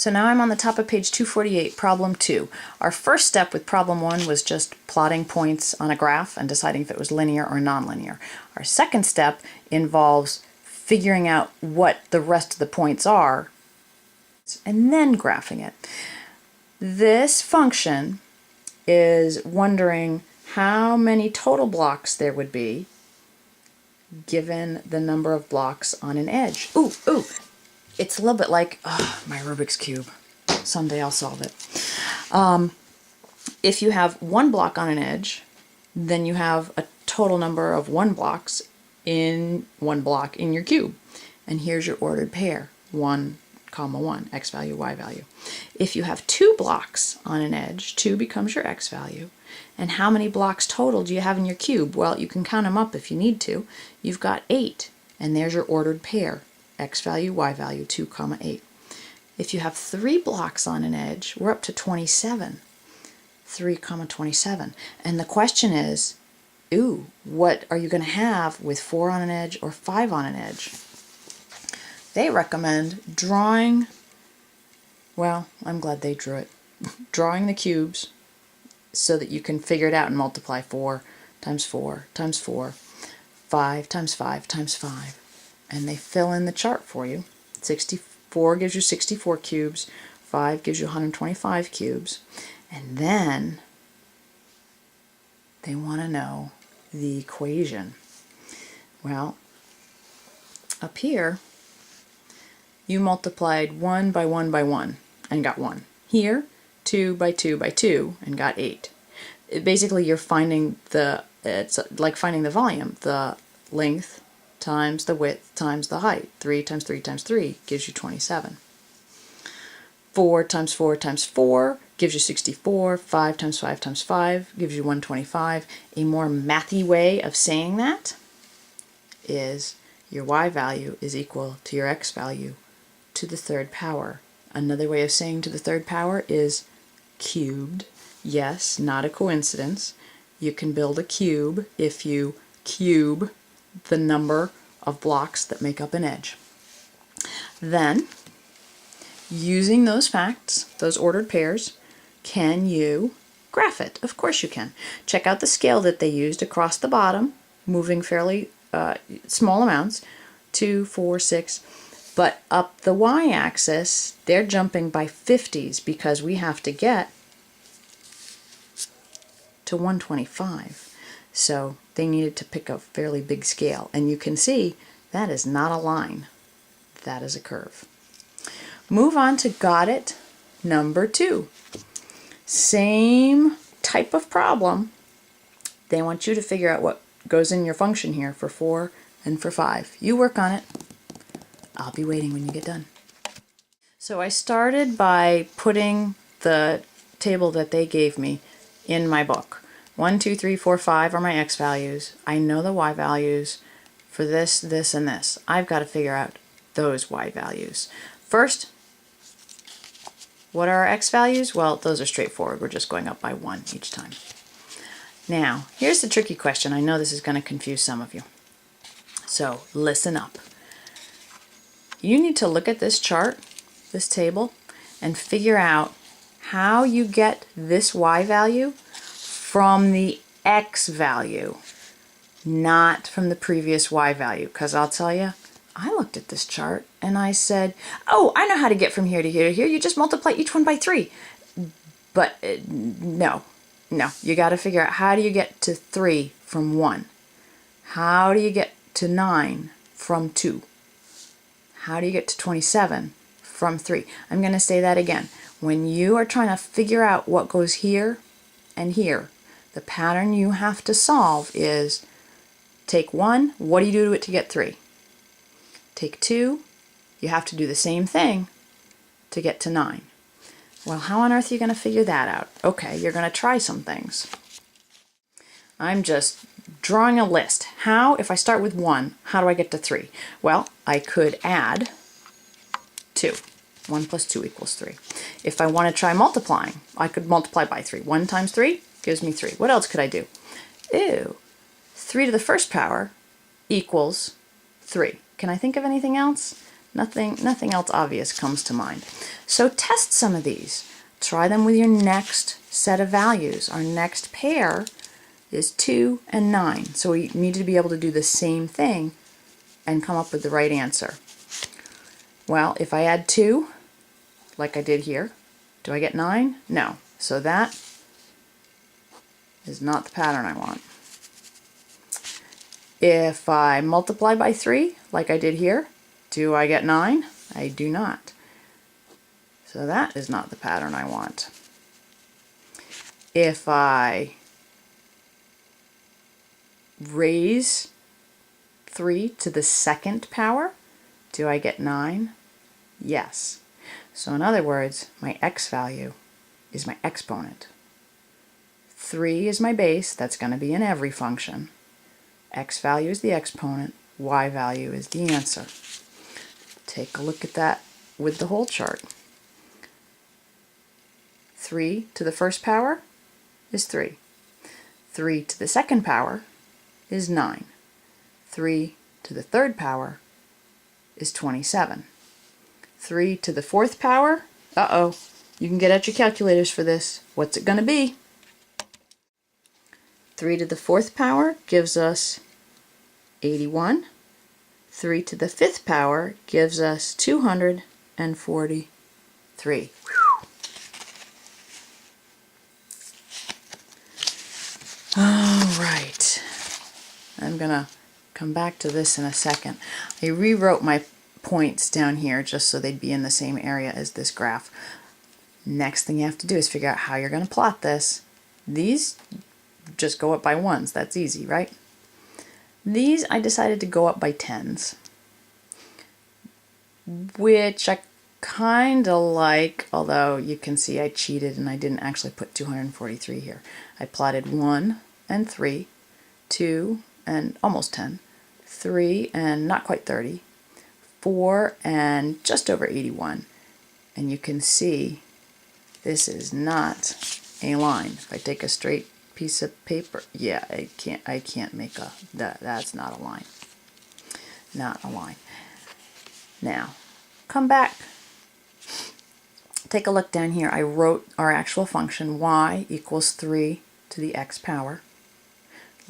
So now I'm on the top of page 248, problem 2. Our first step with problem 1 was just plotting points on a graph and deciding if it was linear or nonlinear. Our second step involves figuring out what the rest of the points are and then graphing it. This function is wondering how many total blocks there would be given the number of blocks on an edge. Ooh, it's a little bit like my Rubik's Cube. Someday I'll solve it. If you have one block on an edge, then you have a total number of one block in your cube. And here's your ordered pair, 1, 1, x value, y value. If you have 2 blocks on an edge, 2 becomes your x value. And how many blocks total do you have in your cube? Well, you can count them up if you need to. You've got 8, and there's your ordered pair, x value, y value, 2, 8. If you have 3 blocks on an edge, we're up to 27. 3, 27. And the question is, what are you going to have with 4 on an edge or 5 on an edge? They recommend drawing, well, I'm glad they drew it, drawing the cubes so that you can figure it out and multiply 4 times 4 times 4, 5 times 5 times 5. And they fill in the chart for you. 64 gives you 64 cubes, 5 gives you 125 cubes, and then they want to know the equation. Well, up here, you multiplied 1 by 1 by 1 and got 1. Here, 2 by 2 by 2 and got 8. Basically, you're finding it's like finding the volume, the length times the width times the height. 3 times 3 times 3 gives you 27. 4 times 4 times 4 gives you 64. 5 times 5 times 5 gives you 125. A more mathy way of saying that is your y value is equal to your x value to the third power. Another way of saying to the third power is cubed. Yes, not a coincidence. You can build a cube if you cube the number of blocks that make up an edge. Then, using those facts, those ordered pairs, can you graph it? Of course you can. Check out the scale that they used across the bottom, moving fairly small amounts, 2, 4, 6, but up the y-axis, they're jumping by 50s because we have to get to 125. So they needed to pick a fairly big scale. And you can see that is not a line. That is a curve. Move on to got it number 2. Same type of problem. They want you to figure out what goes in your function here for 4 and for 5. You work on it. I'll be waiting when you get done. So I started by putting the table that they gave me in my book. 1, 2, 3, 4, 5 are my x values. I know the y values for this, this, and this. I've got to figure out those y values. First, what are our x values? Well, those are straightforward. We're just going up by 1 each time. Now, here's the tricky question. I know this is going to confuse some of you. So, listen up. You need to look at this chart, this table, and figure out how you get this y value from the x value, not from the previous y value. Because I'll tell you, I looked at this chart and I said, oh, I know how to get from here to here to here. You just multiply each one by 3. But no, you got to figure out how do you get to 3 from 1? How do you get to 9 from 2? How do you get to 27 from 3? I'm going to say that again. When you are trying to figure out what goes here and here, the pattern you have to solve is take 1, what do you do to it to get 3? Take 2, you have to do the same thing to get to 9. Well, how on earth are you going to figure that out? Okay, you're going to try some things. I'm just drawing a list. How, if I start with 1, how do I get to 3? Well, I could add 2. 1 plus 2 equals 3. If I want to try multiplying, I could multiply by 3. 1 times 3 gives me 3. What else could I do? 3 to the first power equals 3. Can I think of anything else? Nothing else obvious comes to mind. So test some of these. Try them with your next set of values. Our next pair is 2 and 9. So we need to be able to do the same thing and come up with the right answer. Well, if I add 2, like I did here, do I get 9? No. So that is not the pattern I want. If I multiply by 3, like I did here, do I get 9? I do not. So that is not the pattern I want. If I raise 3 to the second power, do I get 9? Yes. So in other words, my x value is my exponent. 3 is my base, that's going to be in every function. X value is the exponent, y value is the answer. Take a look at that with the whole chart. 3 to the first power is 3. 3 to the second power is 9. 3 to the third power is 27. 3 to the fourth power, you can get out your calculators for this. What's it going to be? 3 to the fourth power gives us 81. 3 to the fifth power gives us 243. Alright, I'm going to come back to this in a second. I rewrote my points down here just so they'd be in the same area as this graph. Next thing you have to do is figure out how you're going to plot this. These just go up by ones, that's easy, right? These I decided to go up by tens, which I kind of like, although you can see I cheated and I didn't actually put 243 here. I plotted 1 and 3, 2 and almost 10, 3 and not quite 30, 4 and just over 81. And you can see this is not a line. If I take a straight piece of paper, yeah, I can't make that's not a line. Not a line. Now, come back. Take a look down here. I wrote our actual function, y equals 3 to the x power,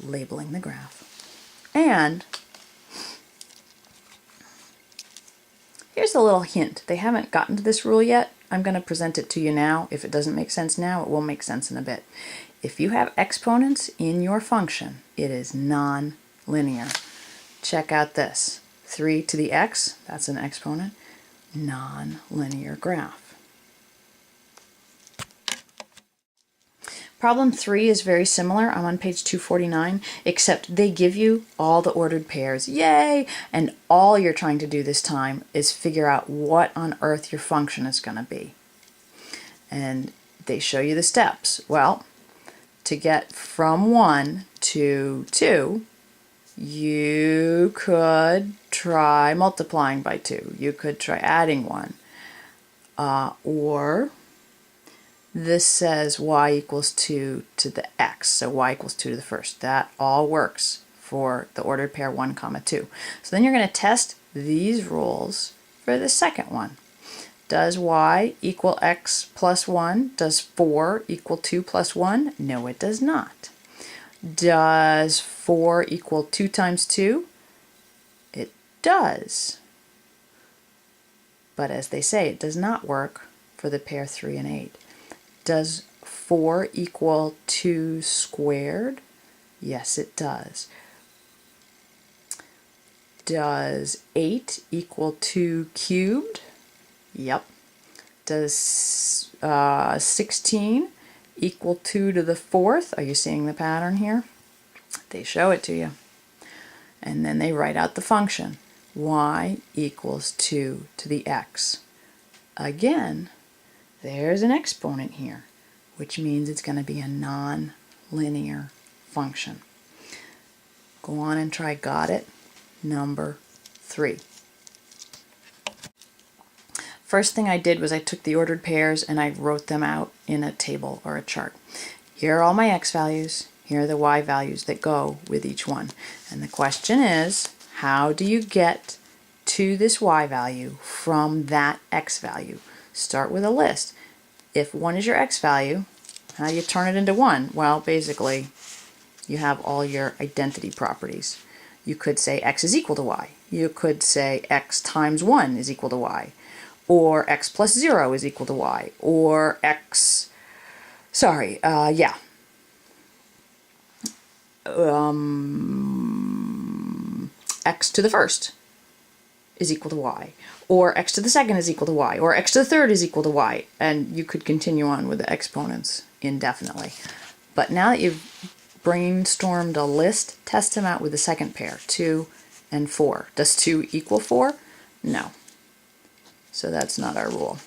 labeling the graph. And here's a little hint. They haven't gotten to this rule yet. I'm going to present it to you now. If it doesn't make sense now, it will make sense in a bit. If you have exponents in your function, it is non-linear. Check out this. 3 to the x, that's an exponent, non-linear graph. Problem 3 is very similar. I'm on page 249, except they give you all the ordered pairs. Yay! And all you're trying to do this time is figure out what on earth your function is going to be. And they show you the steps. Well, to get from 1 to 2, you could try multiplying by 2. You could try adding 1. Or this says y equals 2 to the x, so y equals 2 to the first. That all works for the ordered pair 1, 2. So then you're going to test these rules for the second one. Does y equal x plus 1? Does 4 equal 2 plus 1? No, it does not. Does 4 equal 2 times 2? It does. But as they say, it does not work for the pair 3 and 8. Does 4 equal 2 squared? Yes, it does. Does 8 equal 2 cubed? Yep. Does 16 equal 2 to the fourth? Are you seeing the pattern here? They show it to you. And then they write out the function. Y equals 2 to the x. Again, there's an exponent here, which means it's going to be a non-linear function. Go on and try got it, number 3. First thing I did was I took the ordered pairs and I wrote them out in a table or a chart. Here are all my x values, here are the y values that go with each one. And the question is, how do you get to this y value from that x value. Start with a list. If 1 is your x value, how do you turn it into 1? Well, basically, you have all your identity properties. You could say x is equal to y. You could say x times 1 is equal to y. Or x plus 0 is equal to y. Or x, x to the first is equal to y, or x to the second is equal to y, or x to the third is equal to y, and you could continue on with the exponents indefinitely. But now that you've brainstormed a list, test them out with the second pair, 2 and 4. Does 2 equal 4? No. So that's not our rule.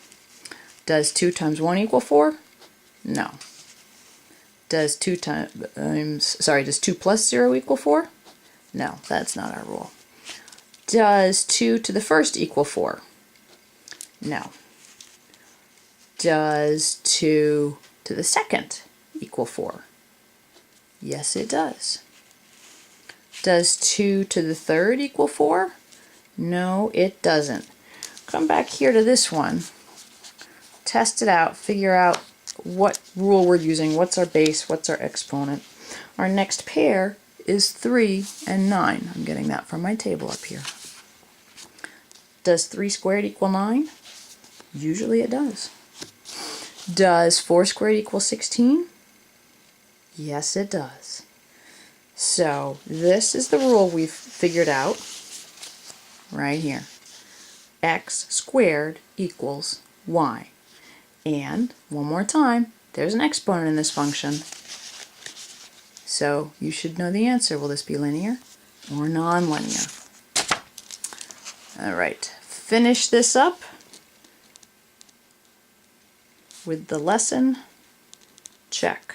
Does 2 times 1 equal 4? No. Does 2 plus 0 equal 4? No, that's not our rule. Does 2 to the first equal 4? No. Does 2 to the second equal 4? Yes, it does. Does 2 to the third equal 4? No, it doesn't. Come back here to this one, test it out, figure out what rule we're using, what's our base, what's our exponent. Our next pair is 3 and 9. I'm getting that from my table up here. Does 3 squared equal 9? Usually it does. Does 4 squared equal 16? Yes, it does. So this is the rule we've figured out right here. X squared equals y. And one more time, there's an exponent in this function. So you should know the answer. Will this be linear or nonlinear? All right, finish this up with the lesson check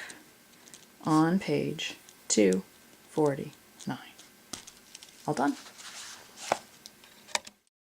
on page 249. All done.